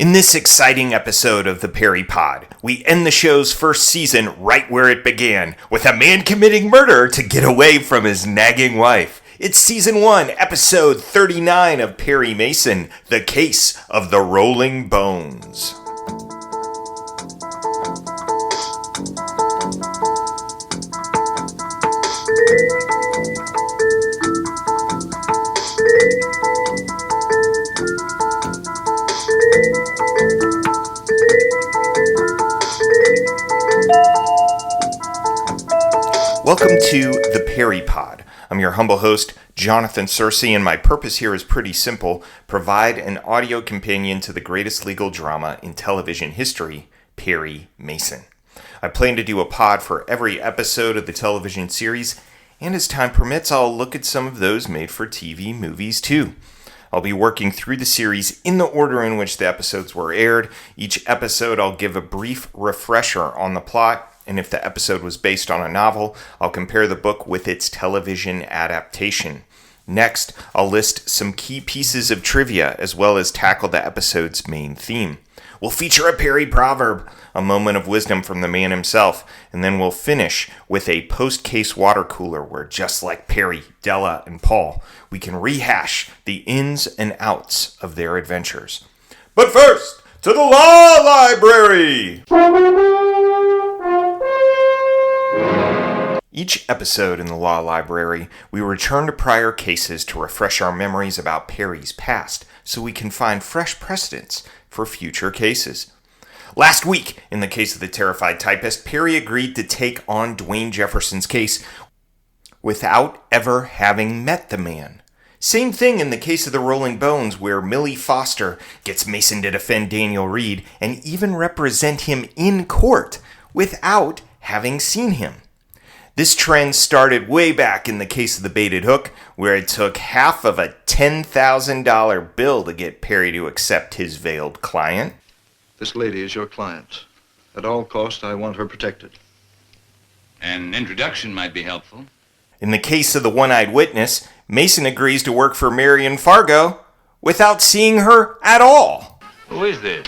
In this exciting episode of the Perry Pod, we end the show's first season right where it began, with a man committing murder to get away from his nagging wife. It's Season 1, Episode 39 of Perry Mason, The Case of the Rolling Bones. Welcome to the Perry Pod. I'm your humble host, Jonathan Searcy, and my purpose here is pretty simple: provide an audio companion to the greatest legal drama in television history, Perry Mason. I plan to do a pod for every episode of the television series, and as time permits, I'll look at some of those made-for-TV movies too. I'll be working through the series in the order in which the episodes were aired. Each episode I'll give a brief refresher on the plot, and if the episode was based on a novel, I'll compare the book with its television adaptation. Next, I'll list some key pieces of trivia as well as tackle the episode's main theme. We'll feature a Perry proverb, a moment of wisdom from the man himself, and then we'll finish with a post-case water cooler where, just like Perry, Della, and Paul, we can rehash the ins and outs of their adventures. But first, to the Law Library! Each episode in the Law Library, we return to prior cases to refresh our memories about Perry's past so we can find fresh precedents for future cases. Last week, in the case of the terrified typist, Perry agreed to take on Dwayne Jefferson's case without ever having met the man. Same thing in the case of the Rolling Bones, where Millie Foster gets Mason to defend Daniel Reed and even represent him in court without having seen him. This trend started way back in the case of the baited hook, where it took half of a $10,000 bill to get Perry to accept his veiled client. This lady is your client. At all costs, I want her protected. An introduction might be helpful. In the case of the one-eyed witness, Mason agrees to work for Marion Fargo without seeing her at all. Who is this?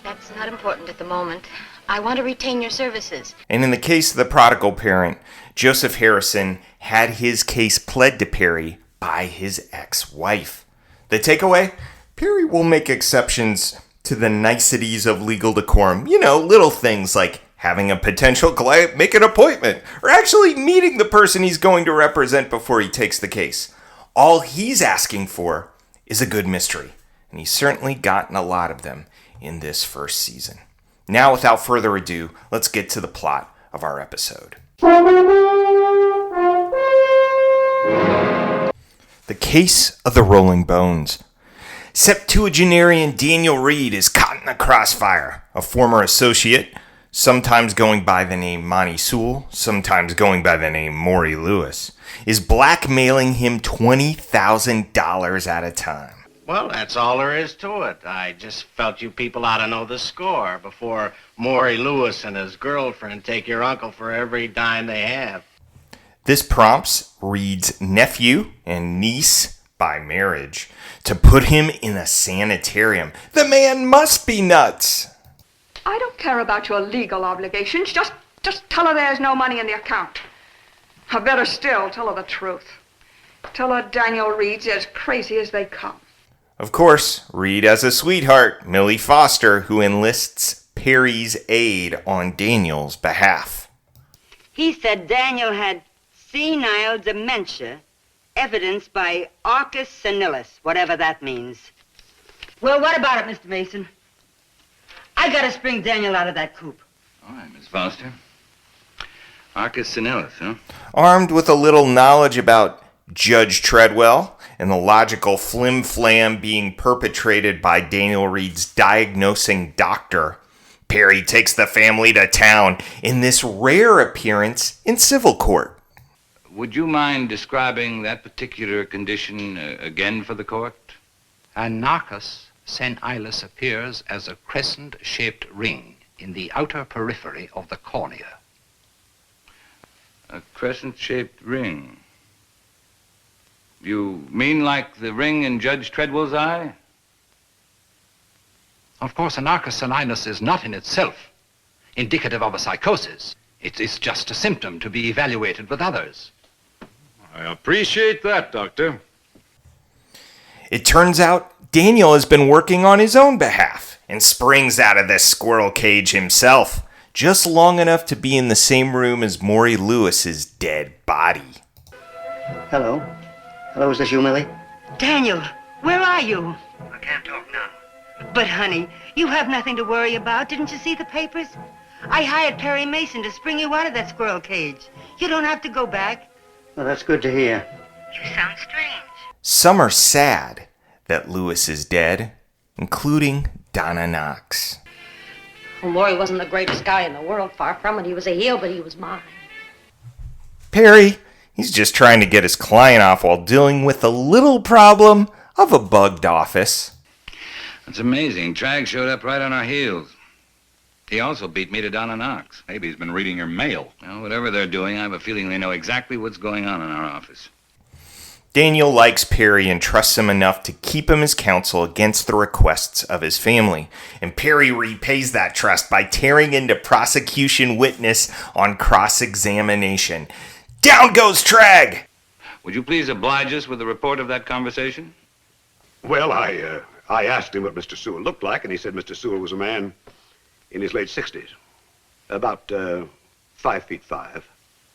That's not important at the moment. I want to retain your services. And in the case of the prodigal parent, Joseph Harrison had his case pled to Perry by his ex-wife. The takeaway? Perry will make exceptions to the niceties of legal decorum. You know, little things like having a potential client make an appointment, or actually meeting the person he's going to represent before he takes the case. All he's asking for is a good mystery, and he's certainly gotten a lot of them in this first season. Now, without further ado, let's get to the plot of our episode. The Case of the Rolling Bones. Septuagenarian Daniel Reed is caught in the crossfire. A former associate, sometimes going by the name Monty Sewell, sometimes going by the name Maury Lewis, is blackmailing him $20,000 at a time. Well, that's all there is to it. I just felt you people ought to know the score before Maury Lewis and his girlfriend take your uncle for every dime they have. This prompts Reed's nephew and niece by marriage to put him in a sanitarium. The man must be nuts. I don't care about your legal obligations. Just tell her there's no money in the account. Or better still, tell her the truth. Tell her Daniel Reed's as crazy as they come. Of course, Reed has a sweetheart, Millie Foster, who enlists Perry's aid on Daniel's behalf. He said Daniel had senile dementia, evidenced by arcus senilis, whatever that means. Well, what about it, Mr. Mason? I gotta spring Daniel out of that coop. All right, Miss Foster. Arcus senilis, huh? Armed with a little knowledge about Judge Treadwell and the logical flim-flam being perpetrated by Daniel Reed's diagnosing doctor, Perry takes the family to town in this rare appearance in civil court. Would you mind describing that particular condition again for the court? Arcus senilis appears as a crescent-shaped ring in the outer periphery of the cornea. A crescent-shaped ring. You mean like the ring in Judge Treadwell's eye? Of course, anarchus senilis is not in itself indicative of a psychosis. It's just a symptom to be evaluated with others. I appreciate that, Doctor. It turns out Daniel has been working on his own behalf and springs out of this squirrel cage himself, just long enough to be in the same room as Maury Lewis's dead body. Hello. Hello, is this you, Millie? Daniel, where are you? I can't talk now. But, honey, you have nothing to worry about. Didn't you see the papers? I hired Perry Mason to spring you out of that squirrel cage. You don't have to go back. Well, that's good to hear. You sound strange. Some are sad that Lewis is dead, including Donna Knox. Well, Maury wasn't the greatest guy in the world, far from it. He was a heel, but he was mine. Perry, he's just trying to get his client off while dealing with the little problem of a bugged office. It's amazing. Trag showed up right on our heels. He also beat me to Donna Knox. Maybe he's been reading your mail. Well, whatever they're doing, I have a feeling they know exactly what's going on in our office. Daniel likes Perry and trusts him enough to keep him as counsel against the requests of his family. And Perry repays that trust by tearing into prosecution witness on cross-examination. Down goes Trag! Would you please oblige us with a report of that conversation? Well, I asked him what Mr. Sewell looked like, and he said Mr. Sewell was a man in his late 60s, about 5'5",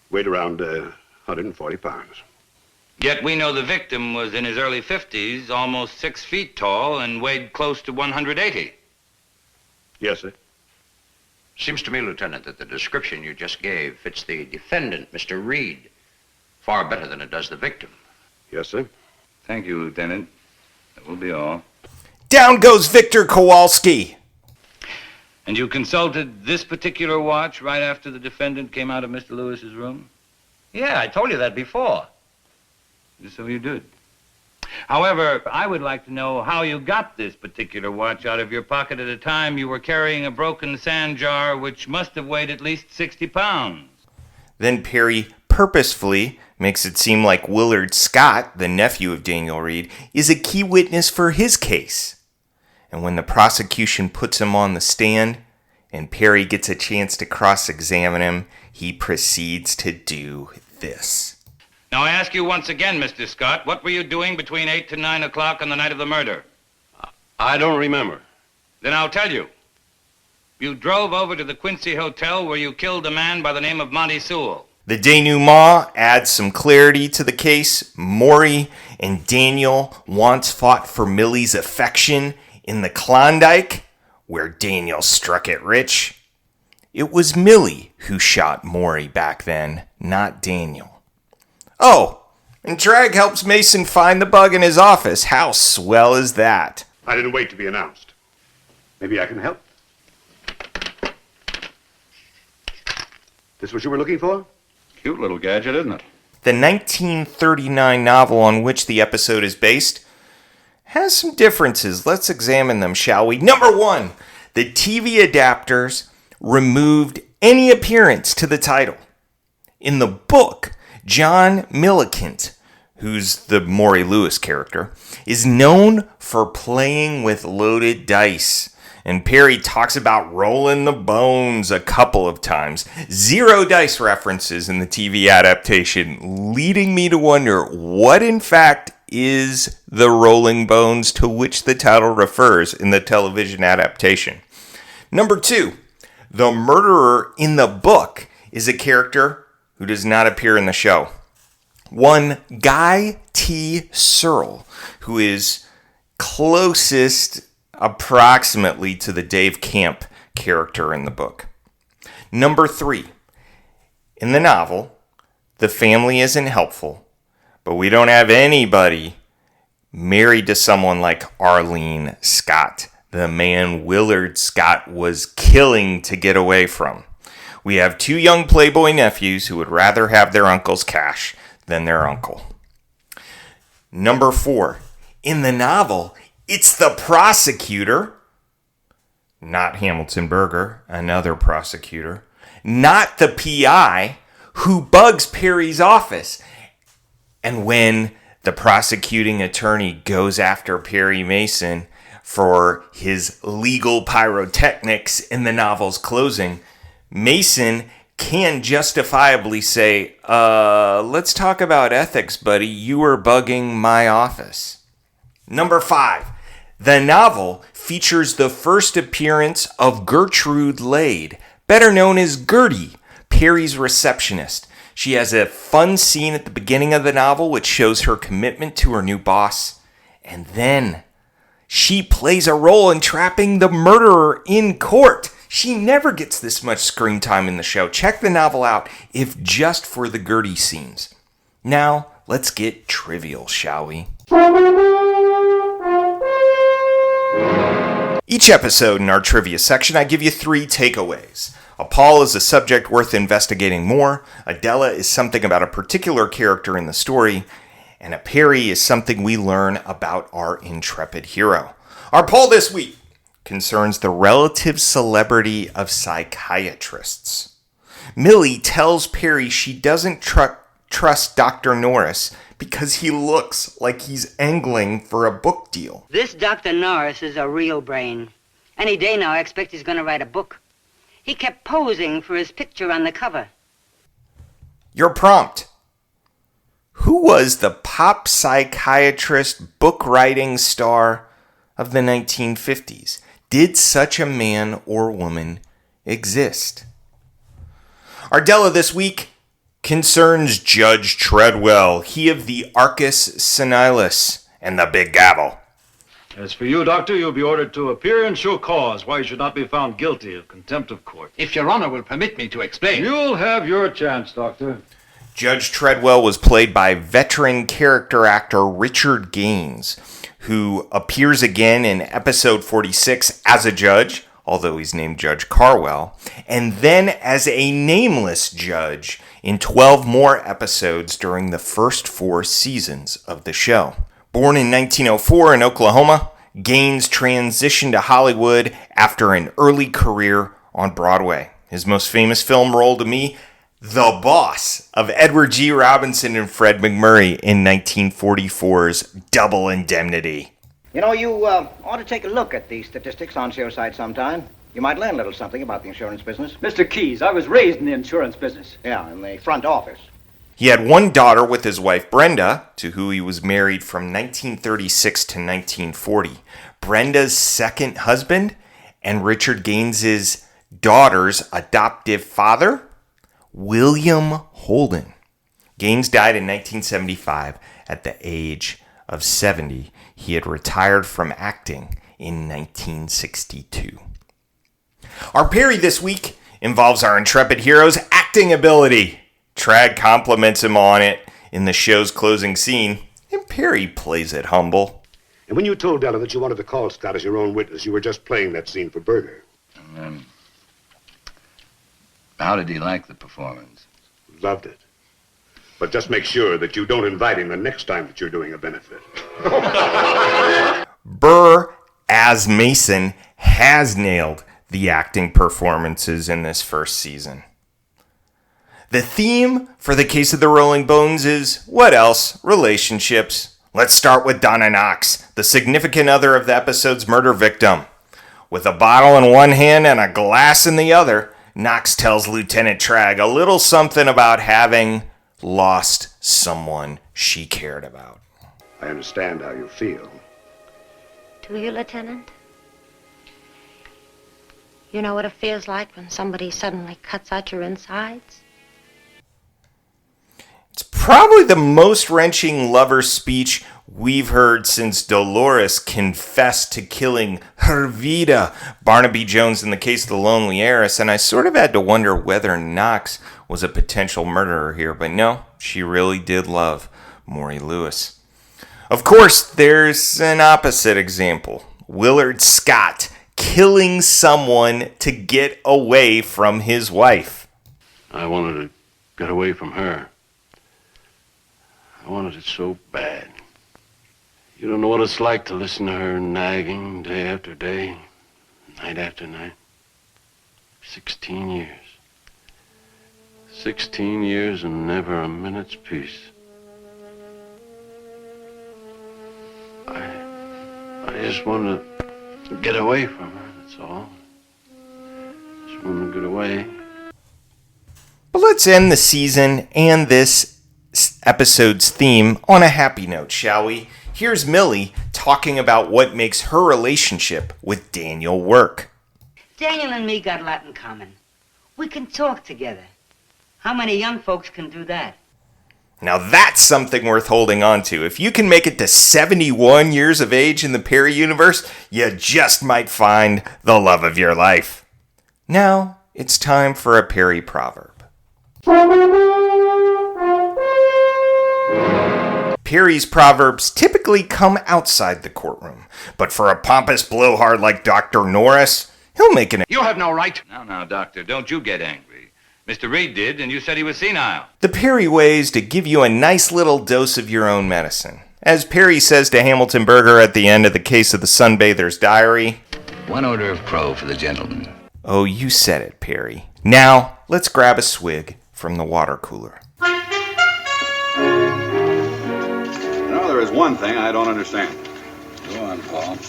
weighed around 140 pounds. Yet we know the victim was in his early 50s, almost 6 feet tall, and weighed close to 180. Yes, sir. Seems to me, Lieutenant, that the description you just gave fits the defendant, Mr. Reed, far better than it does the victim. Yes, sir. Thank you, Lieutenant. That will be all. Down goes Victor Kowalski! And you consulted this particular watch right after the defendant came out of Mr. Lewis's room? Yeah, I told you that before. So you did. However, I would like to know how you got this particular watch out of your pocket at a time you were carrying a broken sand jar which must have weighed at least 60 pounds. Then Perry purposefully makes it seem like Willard Scott, the nephew of Daniel Reed, is a key witness for his case. And when the prosecution puts him on the stand and Perry gets a chance to cross-examine him, he proceeds to do this. Now, I ask you once again, Mr. Scott, what were you doing between 8 to 9 o'clock on the night of the murder? I don't remember. Then I'll tell you. You drove over to the Quincy Hotel where you killed a man by the name of Monty Sewell. The denouement adds some clarity to the case. Maury and Daniel once fought for Millie's affection in the Klondike, where Daniel struck it rich. It was Millie who shot Maury back then, not Daniel. Oh, and Trag helps Mason find the bug in his office. How swell is that? I didn't wait to be announced. Maybe I can help. This what you were looking for? Cute little gadget, isn't it? The 1939 novel on which the episode is based has some differences. Let's examine them, shall we? Number 1, the TV adapters removed any appearance to the title. In the book, John Milliken, who's the Maury Lewis character, is known for playing with loaded dice. And Perry talks about rolling the bones a couple of times. 0 dice references in the TV adaptation, leading me to wonder what in fact is the Rolling Bones to which the title refers in the television adaptation. Number 2, the murderer in the book is a character who does not appear in the show. One Guy T. Searle, who is closest approximately to the Dave Camp character in the book. Number 3, in the novel, the family isn't helpful, but we don't have anybody married to someone like Arlene Scott, the man Willard Scott was killing to get away from. We have 2 young playboy nephews who would rather have their uncle's cash than their uncle. Number 4, in the novel, it's the prosecutor, not Hamilton Berger, another prosecutor, not the PI, who bugs Perry's office. And when the prosecuting attorney goes after Perry Mason, for his legal pyrotechnics in the novel's closing, Mason can justifiably say, let's talk about ethics, buddy. You were bugging my office. Number 5. The novel features the first appearance of Gertrude Lade, better known as Gertie, Perry's receptionist. She has a fun scene at the beginning of the novel which shows her commitment to her new boss. And then she plays a role in trapping the murderer in court. She never gets this much screen time in the show. Check the novel out, if just for the Gertie scenes. Now, let's get trivial, shall we? Each episode in our trivia section, I give you 3 takeaways. A Paul is a subject worth investigating more, a Della is something about a particular character in the story, and a Perry is something we learn about our intrepid hero. Our Paul this week concerns the relative celebrity of psychiatrists. Millie tells Perry she doesn't trust Dr. Norris because he looks like he's angling for a book deal. This Dr. Norris is a real brain. Any day now, I expect he's going to write a book. He kept posing for his picture on the cover. Your prompt. Who was the pop psychiatrist book writing star of the 1950s? Did such a man or woman exist? Our Della this week concerns Judge Treadwell, he of the Arcus Senilis and the Big Gavel. As for you, Doctor, you'll be ordered to appear and show cause why you should not be found guilty of contempt of court. If Your Honor will permit me to explain. You'll have your chance, Doctor. Judge Treadwell was played by veteran character actor Richard Gaines, who appears again in episode 46 as a judge, although he's named Judge Carwell, and then as a nameless judge in 12 more episodes during the first 4 seasons of the show. Born in 1904 in Oklahoma, Gaines transitioned to Hollywood after an early career on Broadway. His most famous film role to me, The Boss of Edward G. Robinson and Fred McMurray in 1944's Double Indemnity. You know, you ought to take a look at the statistics on your side sometime. You might learn a little something about the insurance business. Mr. Keyes, I was raised in the insurance business. Yeah, in the front office. He had one daughter with his wife Brenda, to who he was married from 1936 to 1940. Brenda's second husband and Richard Gaines's daughter's adoptive father, William Holden. Gaines died in 1975 at the age of 70. He had retired from acting in 1962. Our Perry this week involves our intrepid hero's acting ability. Trag compliments him on it in the show's closing scene, and Perry plays it humble. And when you told Della that you wanted to call Scott as your own witness, you were just playing that scene for Berger. How did he like the performance? Loved it. But just make sure that you don't invite him the next time that you're doing a benefit. Burr, as Mason, has nailed the acting performances in this first season. The theme for the case of the Rolling Bones is, what else? Relationships. Let's start with Donna Knox, the significant other of the episode's murder victim. With a bottle in one hand and a glass in the other, Knox tells Lieutenant Tragg a little something about having lost someone she cared about. I understand how you feel. Do you, Lieutenant? You know what it feels like when somebody suddenly cuts out your insides? It's probably the most wrenching lover speech we've heard since Dolores confessed to killing Hervita, Barnaby Jones, in the case of the Lonely Heiress, and I sort of had to wonder whether Knox was a potential murderer here, but no, she really did love Maury Lewis. Of course, there's an opposite example. Willard Scott killing someone to get away from his wife. I wanted to get away from her. I wanted it so bad. You don't know what it's like to listen to her nagging day after day, night after night. 16 years. 16 years and never a minute's peace. I just wanted to Get away from her, that's all. Just want to get away. But let's end the season and this episode's theme on a happy note, shall we? Here's Millie talking about what makes her relationship with Daniel work. Daniel and me got a lot in common. We can talk together. How many young folks can do that? Now that's something worth holding on to. If you can make it to 71 years of age in the Perry universe, you just might find the love of your life. Now it's time for a Perry proverb. Perry's proverbs typically come outside the courtroom, but for a pompous blowhard like Dr. Norris, he'll make an... You have no right. Now, Doctor, don't you get angry. Mr. Reed did, and you said he was senile. The Perry way is to give you a nice little dose of your own medicine. As Perry says to Hamilton Berger at the end of the case of the Sunbather's Diary, one order of crow for the gentleman. Oh, you said it, Perry. Now, let's grab a swig from the water cooler. You know, there is one thing I don't understand. Go on, Paul.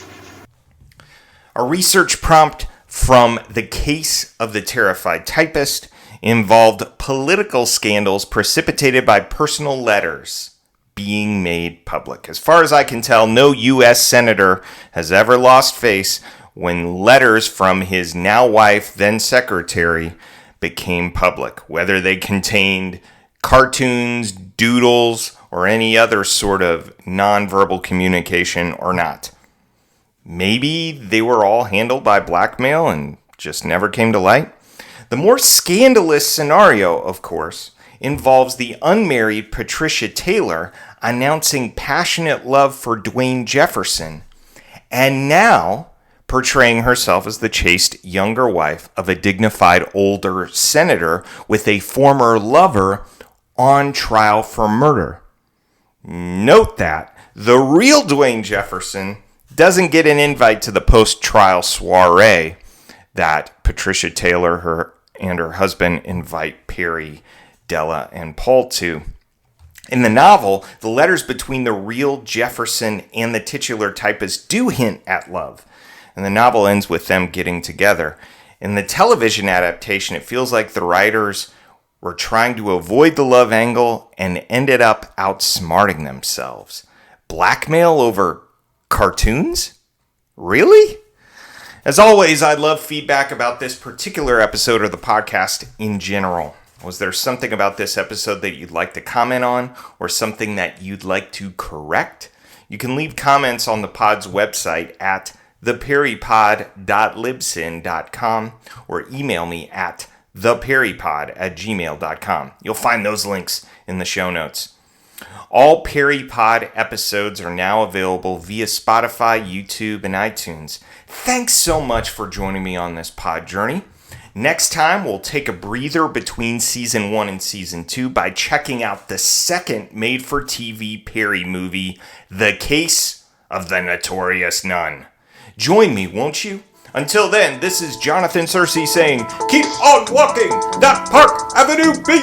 A research prompt from The Case of the Terrified Typist involved political scandals precipitated by personal letters being made public. As far as I can tell, no U.S. senator has ever lost face when letters from his now wife, then secretary, became public, whether they contained cartoons, doodles, or any other sort of nonverbal communication or not. Maybe they were all handled by blackmail and just never came to light. The more scandalous scenario, of course, involves the unmarried Patricia Taylor announcing passionate love for Dwayne Jefferson, and now portraying herself as the chaste younger wife of a dignified older senator with a former lover on trial for murder. Note that the real Dwayne Jefferson doesn't get an invite to the post-trial soiree that Patricia Taylor and her husband invite Perry, Della, and Paul to. In the novel, the letters between the real Jefferson and the titular typist do hint at love, and the novel ends with them getting together. In the television adaptation, it feels like the writers were trying to avoid the love angle and ended up outsmarting themselves. Blackmail over cartoons? Really? As always, I'd love feedback about this particular episode of the podcast in general. Was there something about this episode that you'd like to comment on, or something that you'd like to correct? You can leave comments on the pod's website at theperrypod.libsyn.com or email me at theperrypod@gmail.com. You'll find those links in the show notes. All Perry Pod episodes are now available via Spotify, YouTube, and iTunes. Thanks so much for joining me on this pod journey. Next time, we'll take a breather between Season 1 and Season 2 by checking out the second made-for-TV Perry movie, The Case of the Notorious Nun. Join me, won't you? Until then, this is Jonathan Searcy saying, keep on walking that Park Avenue beat!